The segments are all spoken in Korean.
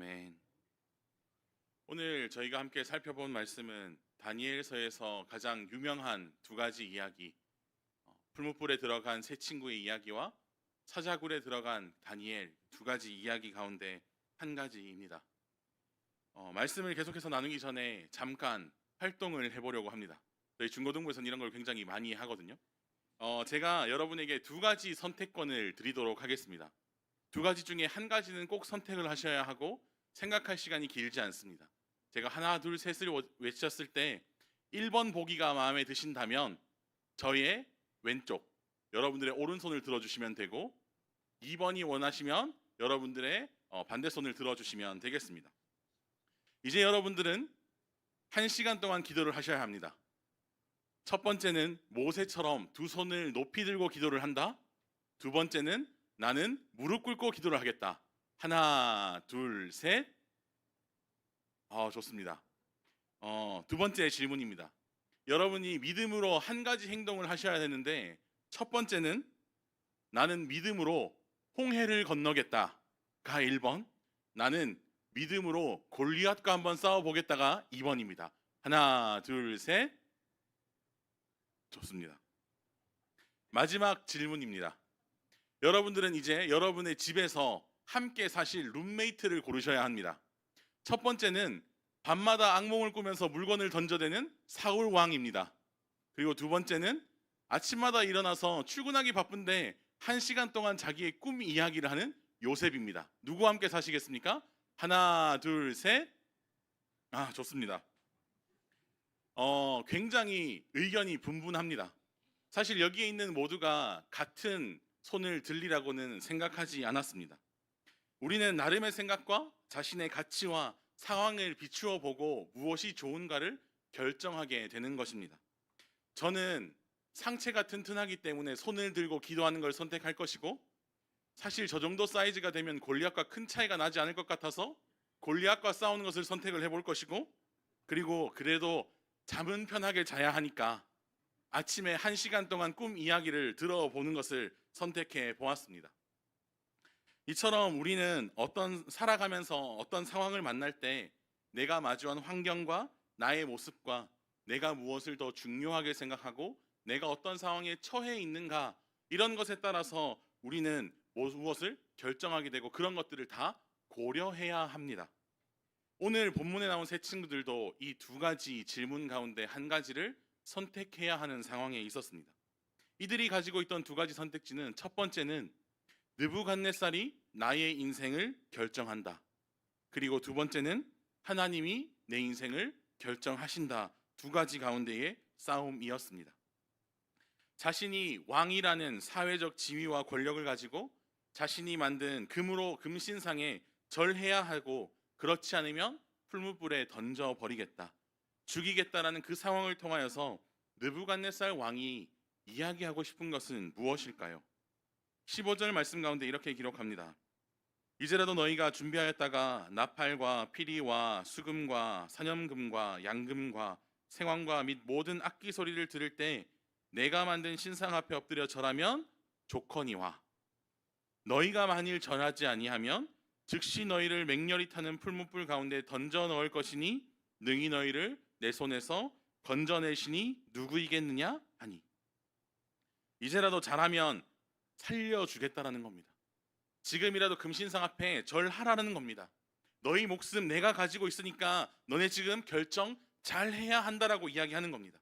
아멘. 오늘 저희가 함께 살펴본 말씀은 다니엘서에서 가장 유명한 두 가지 이야기, 풀무불에 들어간 세 친구의 이야기와 사자굴에 들어간 다니엘 두 가지 이야기 가운데 한 가지입니다. 말씀을 계속해서 나누기 전에 잠깐 활동을 해보려고 합니다. 저희 중고등부에서는 이런 걸 굉장히 많이 하거든요. 제가 여러분에게 두 가지 선택권을 드리도록 하겠습니다. 두 가지 중에 한 가지는 꼭 선택을 하셔야 하고 생각할 시간이 길지 않습니다. 제가 하나 둘 셋을 외쳤을 때 1번 보기가 마음에 드신다면 저의 왼쪽, 여러분들의 오른손을 들어주시면 되고 2번이 원하시면 여러분들의 반대손을 들어주시면 되겠습니다. 이제 여러분들은 1시간 동안 기도를 하셔야 합니다. 첫 번째는 모세처럼 두 손을 높이 들고 기도를 한다. 두 번째는 나는 무릎 꿇고 기도를 하겠다. 하나, 둘, 셋. 좋습니다. 두 번째 질문입니다. 여러분이 믿음으로 한 가지 행동을 하셔야 되는데 첫 번째는 나는 믿음으로 홍해를 건너겠다가 1번, 나는 믿음으로 골리앗과 한번 싸워보겠다가 2번입니다. 하나, 둘, 셋. 좋습니다. 마지막 질문입니다. 여러분들은 이제 여러분의 집에서 함께 사실 룸메이트를 고르셔야 합니다. 첫 번째는 밤마다 악몽을 꾸면서 물건을 던져대는 사울 왕입니다. 그리고 두 번째는 아침마다 일어나서 출근하기 바쁜데 1시간 동안 자기의 꿈 이야기를 하는 요셉입니다. 누구와 함께 사시겠습니까? 하나, 둘, 셋. 좋습니다. 굉장히 의견이 분분합니다. 사실 여기에 있는 모두가 같은 손을 들리라고는 생각하지 않았습니다. 우리는 나름의 생각과 자신의 가치와 상황을 비추어 보고 무엇이 좋은가를 결정하게 되는 것입니다. 저는 상체가 튼튼하기 때문에 손을 들고 기도하는 걸 선택할 것이고, 사실 저 정도 사이즈가 되면 골리앗과 큰 차이가 나지 않을 것 같아서 골리앗과 싸우는 것을 선택을 해볼 것이고, 그리고 그래도 잠은 편하게 자야 하니까 아침에 1시간 동안 꿈 이야기를 들어보는 것을 선택해 보았습니다. 이처럼 우리는 살아가면서 어떤 상황을 만날 때 내가 마주한 환경과 나의 모습과 내가 무엇을 더 중요하게 생각하고 내가 어떤 상황에 처해 있는가, 이런 것에 따라서 우리는 무엇을 결정하게 되고 그런 것들을 다 고려해야 합니다. 오늘 본문에 나온 세 친구들도 이 두 가지 질문 가운데 한 가지를 선택해야 하는 상황에 있었습니다. 이들이 가지고 있던 두 가지 선택지는, 첫 번째는 느부갓네살이 나의 인생을 결정한다. 그리고 두 번째는 하나님이 내 인생을 결정하신다. 두 가지 가운데의 싸움이었습니다. 자신이 왕이라는 사회적 지위와 권력을 가지고 자신이 만든 금신상에 절해야 하고, 그렇지 않으면 풀무불에 던져버리겠다, 죽이겠다라는 그 상황을 통하여서 느부갓네살 왕이 이야기하고 싶은 것은 무엇일까요? 15절 말씀 가운데 이렇게 기록합니다. 이제라도 너희가 준비하였다가 나팔과 피리와 수금과 사념금과 양금과 생황과 및 모든 악기 소리를 들을 때 내가 만든 신상 앞에 엎드려 절하면 좋거니와, 너희가 만일 절하지 아니하면 즉시 너희를 맹렬히 타는 풀무불 가운데 던져 넣을 것이니 능히 너희를 내 손에서 건져내시니 누구이겠느냐 하니. 이제라도 잘하면 살려주겠다라는 겁니다. 지금이라도 금신상 앞에 절하라는 겁니다. 너희 목숨 내가 가지고 있으니까 너네 지금 결정 잘 해야 한다라고 이야기하는 겁니다.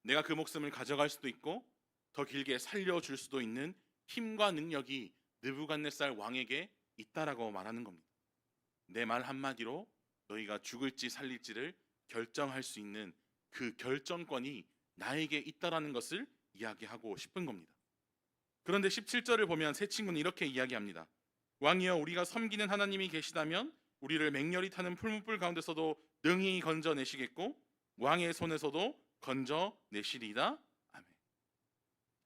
내가 그 목숨을 가져갈 수도 있고 더 길게 살려줄 수도 있는 힘과 능력이 느부갓네살 왕에게 있다라고 말하는 겁니다. 내 말 한마디로 너희가 죽을지 살릴지를 결정할 수 있는 그 결정권이 나에게 있다라는 것을 이야기하고 싶은 겁니다. 그런데 17절을 보면 세 친구는 이렇게 이야기합니다. 왕이여, 우리가 섬기는 하나님이 계시다면 우리를 맹렬히 타는 풀무불 가운데서도 능히 건져내시겠고 왕의 손에서도 건져내시리이다. 아멘.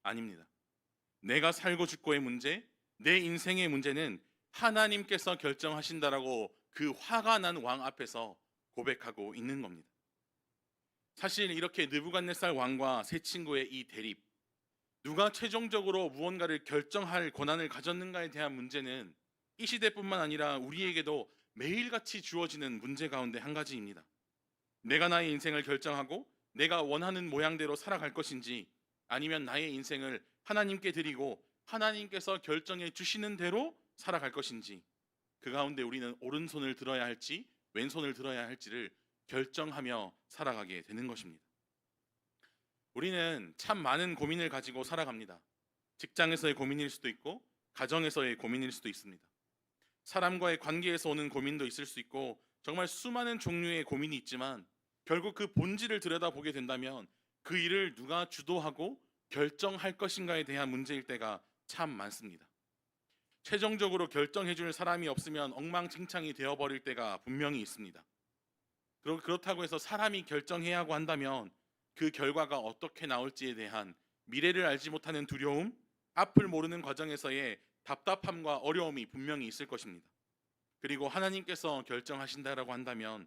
아닙니다. 내가 살고 죽고의 문제, 내 인생의 문제는 하나님께서 결정하신다라고 그 화가 난 왕 앞에서 고백하고 있는 겁니다. 사실 이렇게 느부갓네살 왕과 세 친구의 이 대립, 누가 최종적으로 무언가를 결정할 권한을 가졌는가에 대한 문제는 이 시대뿐만 아니라 우리에게도 매일같이 주어지는 문제 가운데 한 가지입니다. 내가 나의 인생을 결정하고 내가 원하는 모양대로 살아갈 것인지, 아니면 나의 인생을 하나님께 드리고 하나님께서 결정해 주시는 대로 살아갈 것인지, 그 가운데 우리는 오른손을 들어야 할지 왼손을 들어야 할지를 결정하며 살아가게 되는 것입니다. 우리는 참 많은 고민을 가지고 살아갑니다. 직장에서의 고민일 수도 있고 가정에서의 고민일 수도 있습니다. 사람과의 관계에서 오는 고민도 있을 수 있고, 정말 수많은 종류의 고민이 있지만 결국 그 본질을 들여다보게 된다면 그 일을 누가 주도하고 결정할 것인가에 대한 문제일 때가 참 많습니다. 최종적으로 결정해 줄 사람이 없으면 엉망진창이 되어버릴 때가 분명히 있습니다. 그렇다고 해서 사람이 결정해야 하고 한다면 그 결과가 어떻게 나올지에 대한 미래를 알지 못하는 두려움, 앞을 모르는 과정에서의 답답함과 어려움이 분명히 있을 것입니다. 그리고 하나님께서 결정하신다라고 한다면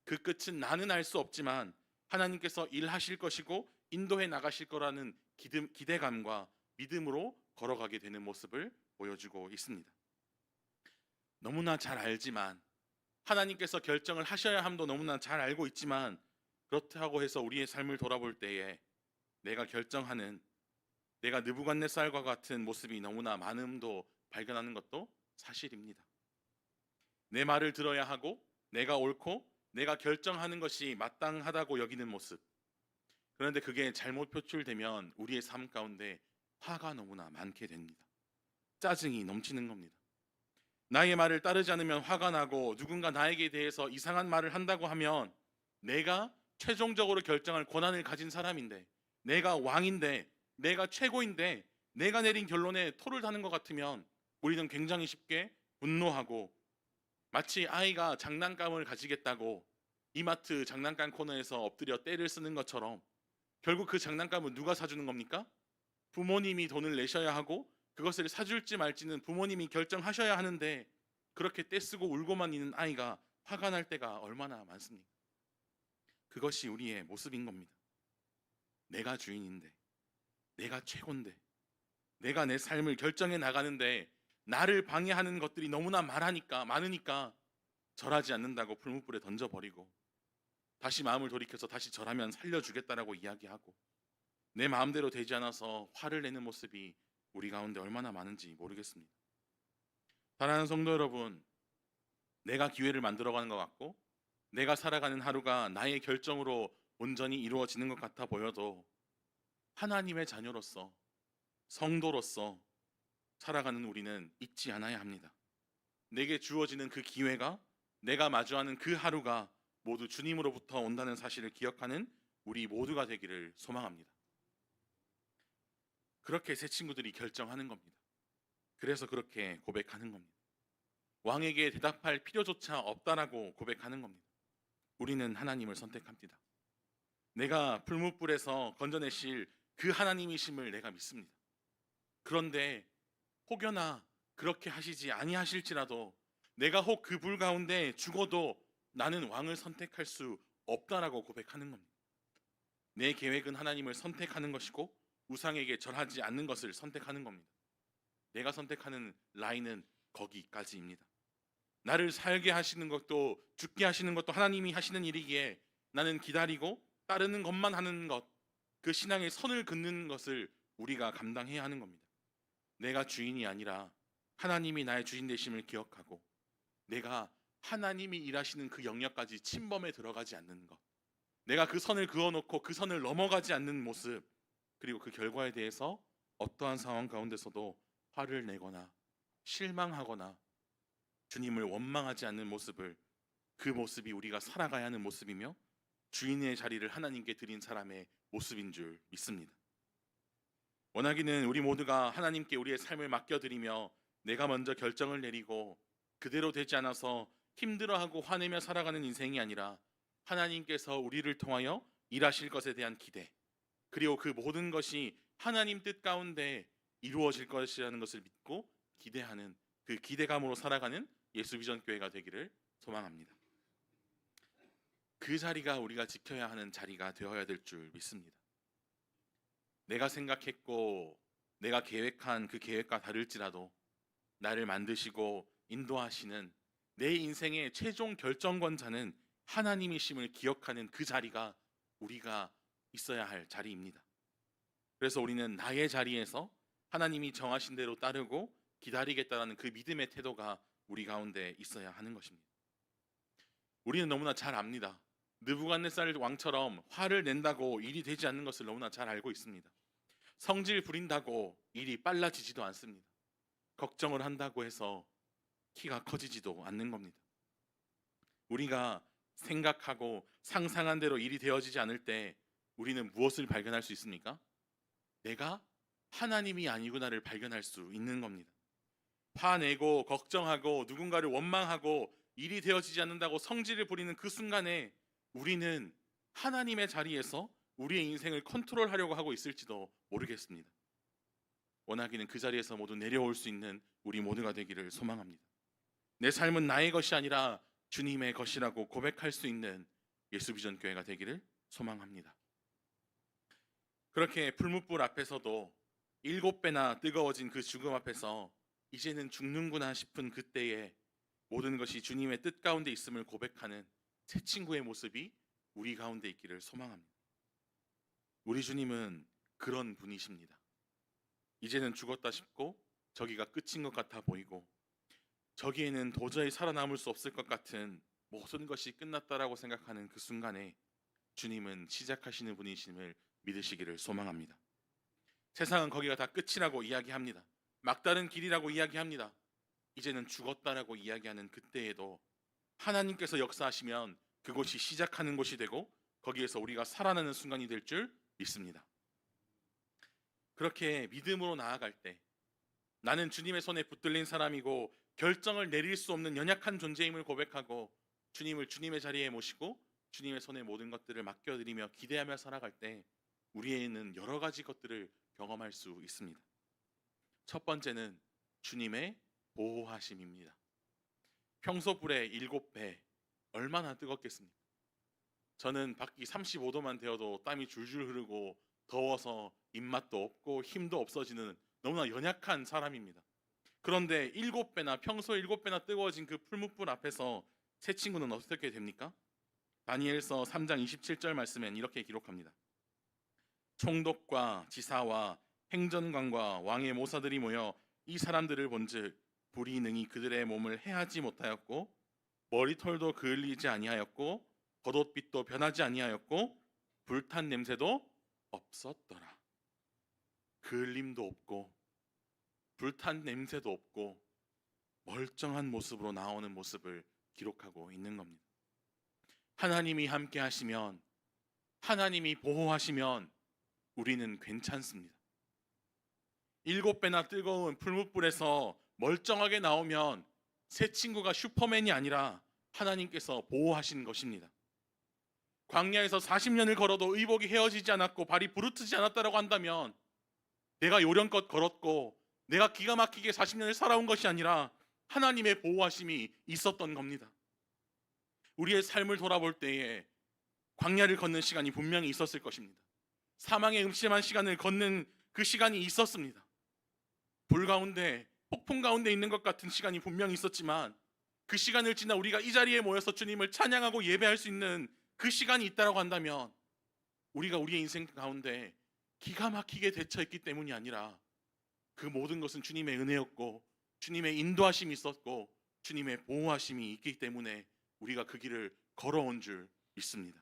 그 끝은 나는 알 수 없지만 하나님께서 일하실 것이고 인도해 나가실 거라는 기대감과 믿음으로 걸어가게 되는 모습을 보여주고 있습니다. 너무나 잘 알지만, 하나님께서 결정을 하셔야 함도 너무나 잘 알고 있지만, 그렇다고 해서 우리의 삶을 돌아볼 때에 내가 결정하는, 내가 느부갓네살과 같은 모습이 너무나 많음도 발견하는 것도 사실입니다. 내 말을 들어야 하고 내가 옳고 내가 결정하는 것이 마땅하다고 여기는 모습, 그런데 그게 잘못 표출되면 우리의 삶 가운데 화가 너무나 많게 됩니다. 짜증이 넘치는 겁니다. 나의 말을 따르지 않으면 화가 나고, 누군가 나에게 대해서 이상한 말을 한다고 하면 내가 최종적으로 결정할 권한을 가진 사람인데, 내가 왕인데, 내가 최고인데 내가 내린 결론에 토를 다는 것 같으면 우리는 굉장히 쉽게 분노하고, 마치 아이가 장난감을 가지겠다고 이마트 장난감 코너에서 엎드려 떼를 쓰는 것처럼, 결국 그 장난감은 누가 사주는 겁니까? 부모님이 돈을 내셔야 하고 그것을 사줄지 말지는 부모님이 결정하셔야 하는데, 그렇게 떼쓰고 울고만 있는 아이가 화가 날 때가 얼마나 많습니까? 그것이 우리의 모습인 겁니다. 내가 주인인데, 내가 최고인데, 내가 내 삶을 결정해 나가는데 나를 방해하는 것들이 너무나 많으니까 절하지 않는다고 풀무불에 던져버리고, 다시 마음을 돌이켜서 다시 절하면 살려주겠다라고 이야기하고, 내 마음대로 되지 않아서 화를 내는 모습이 우리 가운데 얼마나 많은지 모르겠습니다. 사랑하는 성도 여러분, 내가 기회를 만들어가는 것 같고 내가 살아가는 하루가 나의 결정으로 온전히 이루어지는 것 같아 보여도, 하나님의 자녀로서, 성도로서 살아가는 우리는 잊지 않아야 합니다. 내게 주어지는 그 기회가, 내가 마주하는 그 하루가 모두 주님으로부터 온다는 사실을 기억하는 우리 모두가 되기를 소망합니다. 그렇게 새 친구들이 결정하는 겁니다. 그래서 그렇게 고백하는 겁니다. 왕에게 대답할 필요조차 없다라고 고백하는 겁니다. 우리는 하나님을 선택합니다. 내가 풀무불에서 건져내실 그 하나님이심을 내가 믿습니다. 그런데 혹여나 그렇게 하시지 아니하실지라도 내가 혹 그 불 가운데 죽어도 나는 왕을 선택할 수 없다라고 고백하는 겁니다. 내 계획은 하나님을 선택하는 것이고 우상에게 절하지 않는 것을 선택하는 겁니다. 내가 선택하는 라인은 거기까지입니다. 나를 살게 하시는 것도 죽게 하시는 것도 하나님이 하시는 일이기에 나는 기다리고 따르는 것만 하는 것, 그 신앙의 선을 긋는 것을 우리가 감당해야 하는 겁니다. 내가 주인이 아니라 하나님이 나의 주인 되심을 기억하고, 내가 하나님이 일하시는 그 영역까지 침범에 들어가지 않는 것, 내가 그 선을 그어놓고 그 선을 넘어가지 않는 모습, 그리고 그 결과에 대해서 어떠한 상황 가운데서도 화를 내거나 실망하거나 주님을 원망하지 않는 모습을, 그 모습이 우리가 살아가야 하는 모습이며 주인의 자리를 하나님께 드린 사람의 모습인 줄 믿습니다. 원하기는 우리 모두가 하나님께 우리의 삶을 맡겨드리며 내가 먼저 결정을 내리고 그대로 되지 않아서 힘들어하고 화내며 살아가는 인생이 아니라, 하나님께서 우리를 통하여 일하실 것에 대한 기대, 그리고 그 모든 것이 하나님 뜻 가운데 이루어질 것이라는 것을 믿고 기대하는, 그 기대감으로 살아가는 예수비전교회가 되기를 소망합니다. 그 자리가 우리가 지켜야 하는 자리가 되어야 될 줄 믿습니다. 내가 생각했고 내가 계획한 그 계획과 다를지라도 나를 만드시고 인도하시는 내 인생의 최종 결정권자는 하나님이심을 기억하는 그 자리가 우리가 있어야 할 자리입니다. 그래서 우리는 나의 자리에서 하나님이 정하신 대로 따르고 기다리겠다라는 그 믿음의 태도가 우리 가운데 있어야 하는 것입니다. 우리는 너무나 잘 압니다. 느부갓네살 왕처럼 화를 낸다고 일이 되지 않는 것을 너무나 잘 알고 있습니다. 성질 부린다고 일이 빨라지지도 않습니다. 걱정을 한다고 해서 키가 커지지도 않는 겁니다. 우리가 생각하고 상상한 대로 일이 되어지지 않을 때 우리는 무엇을 발견할 수 있습니까? 내가 하나님이 아니구나를 발견할 수 있는 겁니다. 화내고 걱정하고 누군가를 원망하고 일이 되어지지 않는다고 성질을 부리는 그 순간에 우리는 하나님의 자리에서 우리의 인생을 컨트롤하려고 하고 있을지도 모르겠습니다. 원하기는 그 자리에서 모두 내려올 수 있는 우리 모두가 되기를 소망합니다. 내 삶은 나의 것이 아니라 주님의 것이라고 고백할 수 있는 예수비전교회가 되기를 소망합니다. 그렇게 풀무불 앞에서도 7배나 뜨거워진 그 죽음 앞에서 이제는 죽는구나 싶은 그때에 모든 것이 주님의 뜻 가운데 있음을 고백하는 새 친구의 모습이 우리 가운데 있기를 소망합니다. 우리 주님은 그런 분이십니다. 이제는 죽었다 싶고 저기가 끝인 것 같아 보이고 저기에는 도저히 살아남을 수 없을 것 같은 모든 것이 끝났다라고 생각하는 그 순간에 주님은 시작하시는 분이심을 믿으시기를 소망합니다. 세상은 거기가 다 끝이라고 이야기합니다. 막다른 길이라고 이야기합니다. 이제는 죽었다라고 이야기하는 그때에도 하나님께서 역사하시면 그곳이 시작하는 곳이 되고 거기에서 우리가 살아나는 순간이 될 줄 믿습니다. 그렇게 믿음으로 나아갈 때 나는 주님의 손에 붙들린 사람이고 결정을 내릴 수 없는 연약한 존재임을 고백하고 주님을 주님의 자리에 모시고 주님의 손에 모든 것들을 맡겨드리며 기대하며 살아갈 때 우리에는 여러 가지 것들을 경험할 수 있습니다. 첫 번째는 주님의 보호하심입니다. 평소 불의 7배 얼마나 뜨겁겠습니까? 저는 밖이 35도만 되어도 땀이 줄줄 흐르고 더워서 입맛도 없고 힘도 없어지는 너무나 연약한 사람입니다. 그런데 7배나 평소 7배나 뜨거워진 그 풀무불 앞에서 새 친구는 어떻게 됩니까? 다니엘서 3장 27절 말씀엔 이렇게 기록합니다. 총독과 지사와 행전관과 왕의 모사들이 모여 이 사람들을 본즉 불이 능히 그들의 몸을 해하지 못하였고 머리털도 그을리지 아니하였고 겉옷빛도 변하지 아니하였고 불탄 냄새도 없었더라. 그을림도 없고 불탄 냄새도 없고 멀쩡한 모습으로 나오는 모습을 기록하고 있는 겁니다. 하나님이 함께 하시면, 하나님이 보호하시면 우리는 괜찮습니다. 7배나 뜨거운 풀무불에서 멀쩡하게 나오면 새 친구가 슈퍼맨이 아니라 하나님께서 보호하신 것입니다. 광야에서 40년을 걸어도 의복이 헤어지지 않았고 발이 부르트지 않았다라고 한다면 내가 요령껏 걸었고 내가 기가 막히게 40년을 살아온 것이 아니라 하나님의 보호하심이 있었던 겁니다. 우리의 삶을 돌아볼 때에 광야를 걷는 시간이 분명히 있었을 것입니다. 사망의 음침한 시간을 걷는 그 시간이 있었습니다. 불 가운데, 폭풍 가운데 있는 것 같은 시간이 분명히 있었지만 그 시간을 지나 우리가 이 자리에 모여서 주님을 찬양하고 예배할 수 있는 그 시간이 있다고 한다면 우리가 우리의 인생 가운데 기가 막히게 대처했기 때문이 아니라 그 모든 것은 주님의 은혜였고 주님의 인도하심이 있었고 주님의 보호하심이 있기 때문에 우리가 그 길을 걸어온 줄 믿습니다.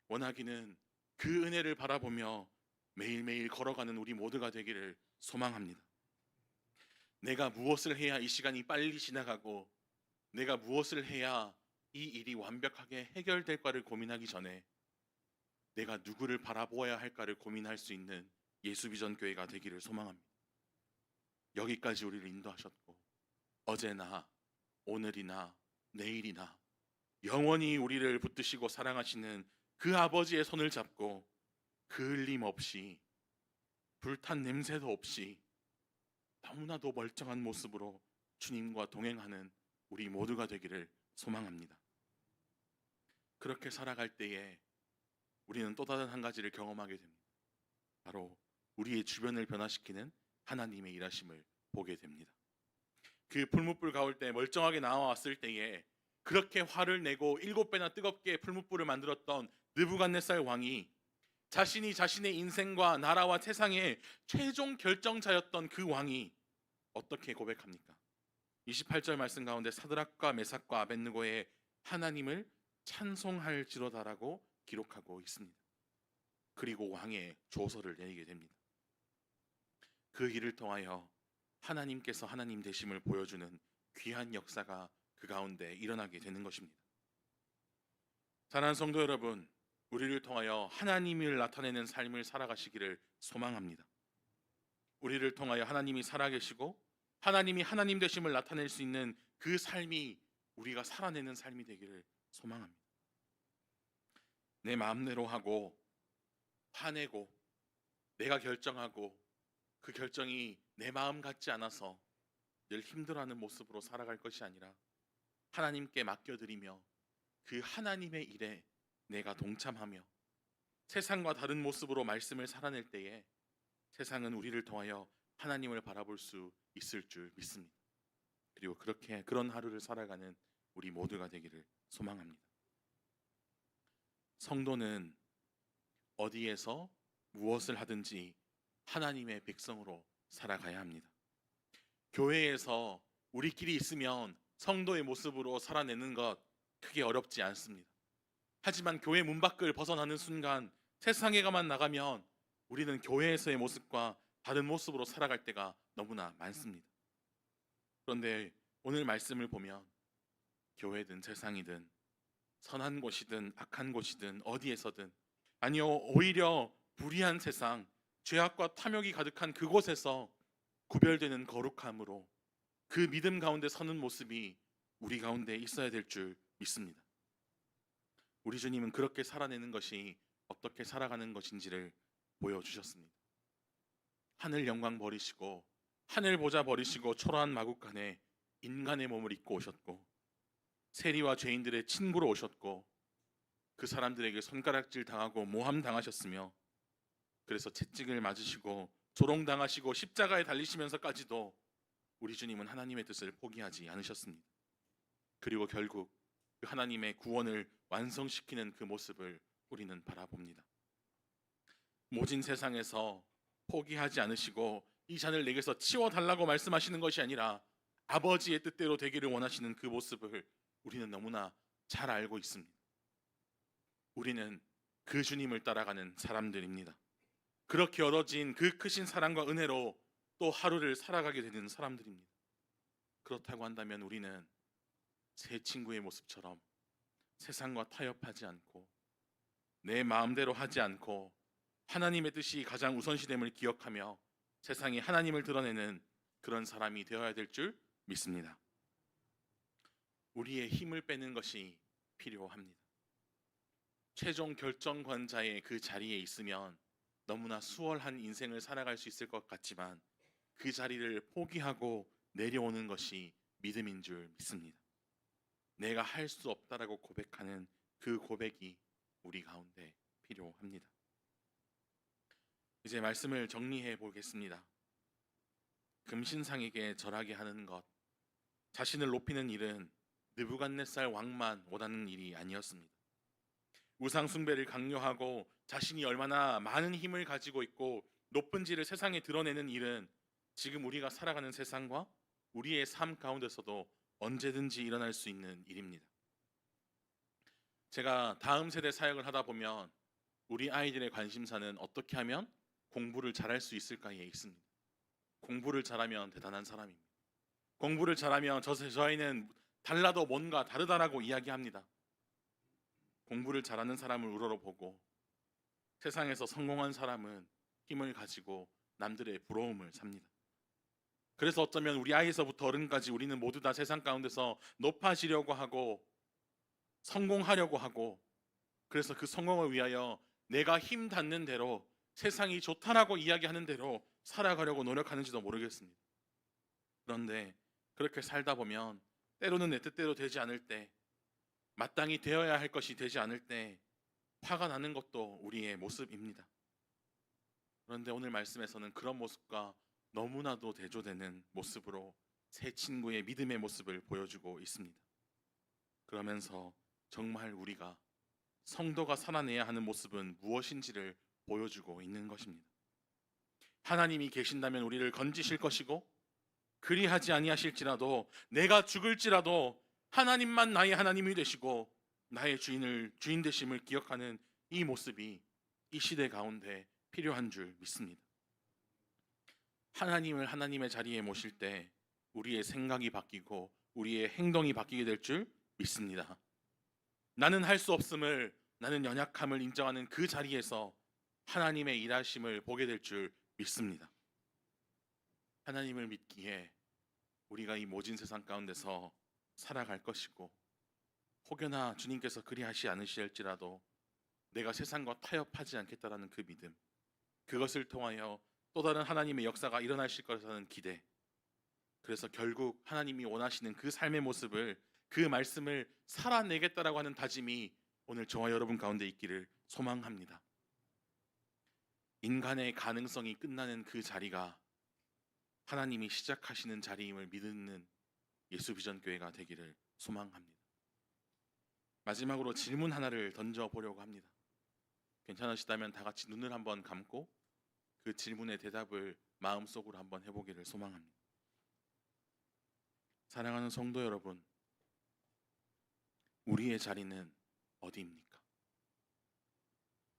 원하기는 그 은혜를 바라보며 매일매일 걸어가는 우리 모두가 되기를 소망합니다. 내가 무엇을 해야 이 시간이 빨리 지나가고 내가 무엇을 해야 이 일이 완벽하게 해결될까를 고민하기 전에 내가 누구를 바라보아야 할까를 고민할 수 있는 예수비전교회가 되기를 소망합니다. 여기까지 우리를 인도하셨고 어제나 오늘이나 내일이나 영원히 우리를 붙드시고 사랑하시는 그 아버지의 손을 잡고 그을림 없이 불탄 냄새도 없이 너무나도 멀쩡한 모습으로 주님과 동행하는 우리 모두가 되기를 소망합니다. 그렇게 살아갈 때에 우리는 또 다른 한 가지를 경험하게 됩니다. 바로 우리의 주변을 변화시키는 하나님의 일하심을 보게 됩니다. 그 풀무불 가올 때 멀쩡하게 나와왔을 때에 그렇게 화를 내고 7배나 뜨겁게 풀무불을 만들었던 느부갓네살 왕이 자신이 자신의 인생과 나라와 세상의 최종 결정자였던 그 왕이 어떻게 고백합니까? 28절 말씀 가운데 사드락과 메삭과 아벳느고의 하나님을 찬송할지로다라고 기록하고 있습니다. 그리고 왕의 조서를 내리게 됩니다. 그 일을 통하여 하나님께서 하나님 되심을 보여주는 귀한 역사가 그 가운데 일어나게 되는 것입니다. 사랑하는 성도 여러분, 우리를 통하여 하나님을 나타내는 삶을 살아가시기를 소망합니다. 우리를 통하여 하나님이 살아계시고 하나님이 하나님 되심을 나타낼 수 있는 그 삶이 우리가 살아내는 삶이 되기를 소망합니다. 내 마음대로 하고 화내고 내가 결정하고 그 결정이 내 마음 같지 않아서 늘 힘들어하는 모습으로 살아갈 것이 아니라 하나님께 맡겨드리며 그 하나님의 일에 내가 동참하며 세상과 다른 모습으로 말씀을 살아낼 때에 세상은 우리를 통하여 하나님을 바라볼 수 있을 줄 믿습니다. 그리고 그렇게 그런 하루를 살아가는 우리 모두가 되기를 소망합니다. 성도는 어디에서 무엇을 하든지 하나님의 백성으로 살아가야 합니다. 교회에서 우리끼리 있으면 성도의 모습으로 살아내는 것 크게 어렵지 않습니다. 하지만 교회 문 밖을 벗어나는 순간 세상에만 나가면 우리는 교회에서의 모습과 다른 모습으로 살아갈 때가 너무나 많습니다. 그런데 오늘 말씀을 보면 교회든 세상이든 선한 곳이든 악한 곳이든 어디에서든 아니요 오히려 불의한 세상 죄악과 탐욕이 가득한 그곳에서 구별되는 거룩함으로 그 믿음 가운데 서는 모습이 우리 가운데 있어야 될 줄 믿습니다. 우리 주님은 그렇게 살아내는 것이 어떻게 살아가는 것인지를 보여주셨습니다. 하늘 영광 버리시고 하늘 보좌 버리시고 초라한 마국간에 인간의 몸을 입고 오셨고 세리와 죄인들의 친구로 오셨고 그 사람들에게 손가락질 당하고 모함 당하셨으며 그래서 채찍을 맞으시고 조롱당하시고 십자가에 달리시면서까지도 우리 주님은 하나님의 뜻을 포기하지 않으셨습니다. 그리고 결국 그 하나님의 구원을 완성시키는 그 모습을 우리는 바라봅니다. 모진 세상에서 포기하지 않으시고 이 잔을 내게서 치워달라고 말씀하시는 것이 아니라 아버지의 뜻대로 되기를 원하시는 그 모습을 우리는 너무나 잘 알고 있습니다. 우리는 그 주님을 따라가는 사람들입니다. 그렇게 얻어진 그 크신 사랑과 은혜로 또 하루를 살아가게 되는 사람들입니다. 그렇다고 한다면 우리는 새 친구의 모습처럼 세상과 타협하지 않고 내 마음대로 하지 않고 하나님의 뜻이 가장 우선시됨을 기억하며 세상에 하나님을 드러내는 그런 사람이 되어야 될 줄 믿습니다. 우리의 힘을 빼는 것이 필요합니다. 최종 결정권자의 그 자리에 있으면 너무나 수월한 인생을 살아갈 수 있을 것 같지만 그 자리를 포기하고 내려오는 것이 믿음인 줄 믿습니다. 내가 할 수 없다라고 고백하는 그 고백이 우리 가운데 필요합니다. 이제 말씀을 정리해 보겠습니다. 금신상에게 절하게 하는 것, 자신을 높이는 일은 느부갓네살 왕만 원하는 일이 아니었습니다. 우상 숭배를 강요하고 자신이 얼마나 많은 힘을 가지고 있고 높은지를 세상에 드러내는 일은 지금 우리가 살아가는 세상과 우리의 삶 가운데서도 언제든지 일어날 수 있는 일입니다. 제가 다음 세대 사역을 하다 보면 우리 아이들의 관심사는 어떻게 하면 공부를 잘할 수 있을까에 있습니다. 공부를 잘하면 대단한 사람입니다. 공부를 잘하면 저 아이는 달라도 뭔가 다르다라고 이야기합니다. 공부를 잘하는 사람을 우러러보고 세상에서 성공한 사람은 힘을 가지고 남들의 부러움을 삽니다. 그래서 어쩌면 우리 아이에서부터 어른까지 우리는 모두 다 세상 가운데서 높아지려고 하고 성공하려고 하고 그래서 그 성공을 위하여 내가 힘 닿는 대로 세상이 좋다라고 이야기하는 대로 살아가려고 노력하는지도 모르겠습니다. 그런데 그렇게 살다 보면 때로는 내 뜻대로 되지 않을 때 마땅히 되어야 할 것이 되지 않을 때 화가 나는 것도 우리의 모습입니다. 그런데 오늘 말씀에서는 그런 모습과 너무나도 대조되는 모습으로 새 친구의 믿음의 모습을 보여주고 있습니다. 그러면서 정말 우리가 성도가 살아내야 하는 모습은 무엇인지를 보여주고 있는 것입니다. 하나님이 계신다면 우리를 건지실 것이고, 그리하지 아니하실지라도 내가 죽을지라도 하나님만 나의 하나님이 되시고 나의 주인 되심을 기억하는 이 모습이 이 시대 가운데 필요한 줄 믿습니다. 하나님을 하나님의 자리에 모실 때 우리의 생각이 바뀌고 우리의 행동이 바뀌게 될 줄 믿습니다. 나는 할 수 없음을, 나는 연약함을 인정하는 그 자리에서 하나님의 일하심을 보게 될 줄 믿습니다. 하나님을 믿기에 우리가 이 모진 세상 가운데서 살아갈 것이고, 혹여나 주님께서 그리하시 않으실지라도 내가 세상과 타협하지 않겠다라는 그 믿음, 그것을 통하여 또 다른 하나님의 역사가 일어나실 것이라는 기대, 그래서 결국 하나님이 원하시는 그 삶의 모습을, 그 말씀을 살아내겠다라고 하는 다짐이 오늘 저와 여러분 가운데 있기를 소망합니다. 인간의 가능성이 끝나는 그 자리가 하나님이 시작하시는 자리임을 믿는 예수비전교회가 되기를 소망합니다. 마지막으로 질문 하나를 던져보려고 합니다. 괜찮으시다면 다 같이 눈을 한번 감고 그 질문의 대답을 마음속으로 한번 해보기를 소망합니다. 사랑하는 성도 여러분, 우리의 자리는 어디입니까?